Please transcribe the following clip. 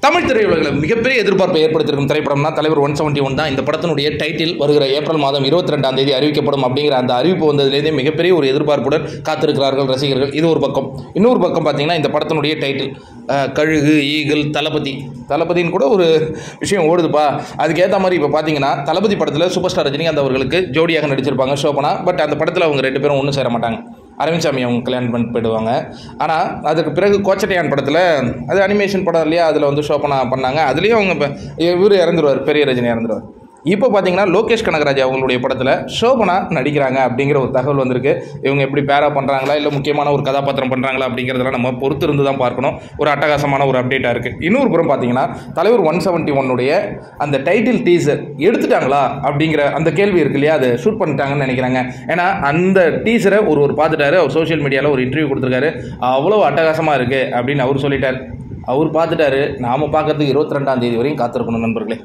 தமிழ் திரையுலகில் மிகப்பெரிய எதிர்பார்ப்பை ஏற்படுத்தியிருக்கும் திரைப்படம்னா தலைவர் 171 தான். இந்த படத்தினுடைய டைட்டில் வருகிற ஏப்ரல் மாதம் 22ஆம் தேதி அறிவிக்கப்படும் அப்படிங்கிற அந்த அறிவிப்பு வந்ததிலேருந்தே மிகப்பெரிய ஒரு எதிர்பார்ப்புடன் காத்திருக்கிறார்கள் ரசிகர்கள். இது ஒரு பக்கம். இன்னொரு பக்கம் பார்த்தீங்கன்னா இந்த படத்தினுடைய டைட்டில் கழுகு, ஈகிள், தளபதின்னு கூட ஒரு விஷயம் ஓடுதுப்பா. அதுக்கேற்ற மாதிரி இப்போ பார்த்தீங்கன்னா தளபதி படத்தில் சூப்பர் ஸ்டார் ரஜினிகாந்த் அவர்களுக்கு ஜோடியாக நடிச்சிருப்பாங்க ஷோபனா. பட் அந்த படத்தில் அவங்க 2 பேரும் ஒன்றும் சேர மாட்டாங்க. அரவிந்த் சாமி அவங்க கல்யாணம் பண்ணிட்டு போயிடுவாங்க. ஆனால் அதுக்கு பிறகு கோச்சடையான் படத்தில் அது அனிமேஷன் படம் இல்லையா, அதில் வந்து ஷோபனா பண்ணாங்க. அதுலேயும் அவங்க இவர் இறந்துருவார், பெரிய ரஜினி இறந்துருவார். இப்போ பார்த்தீங்கன்னா லோகேஷ் கனகராஜ் அவங்களுடைய படத்தில் ஷோபனா நடிக்கிறாங்க அப்படிங்கிற ஒரு தகவல் வந்திருக்கு. இவங்க எப்படி பேரா பண்ணுறாங்களா இல்லை முக்கியமான ஒரு கதாபாத்திரம் பண்ணுறாங்களா அப்படிங்கிறதெல்லாம் நம்ம பொறுத்து இருந்து தான் பார்க்கணும். ஒரு அட்டகாசமான ஒரு அப்டேட்டாக இருக்குது. இன்னொரு புறம் பார்த்தீங்கன்னா தலைவர் 171 அந்த டைட்டில் டீசர் எடுத்துட்டாங்களா அப்படிங்கிற அந்த கேள்வி இருக்கு இல்லையா, அது ஷூட் பண்ணிட்டாங்கன்னு நினைக்கிறாங்க. ஏன்னா அந்த டீசரை ஒரு பார்த்துட்டாரு. அவர் சோஷியல் மீடியாவில் ஒரு இன்டர்வியூ கொடுத்துருக்காரு. அவ்வளோ அட்டகாசமாக இருக்குது அப்படின்னு அவர் சொல்லிட்டார். அவர் பார்த்துட்டாரு. நாம் பார்க்கறதுக்கு 22ஆம் தேதி வரையும் காத்திருக்கணும் நண்பர்களே.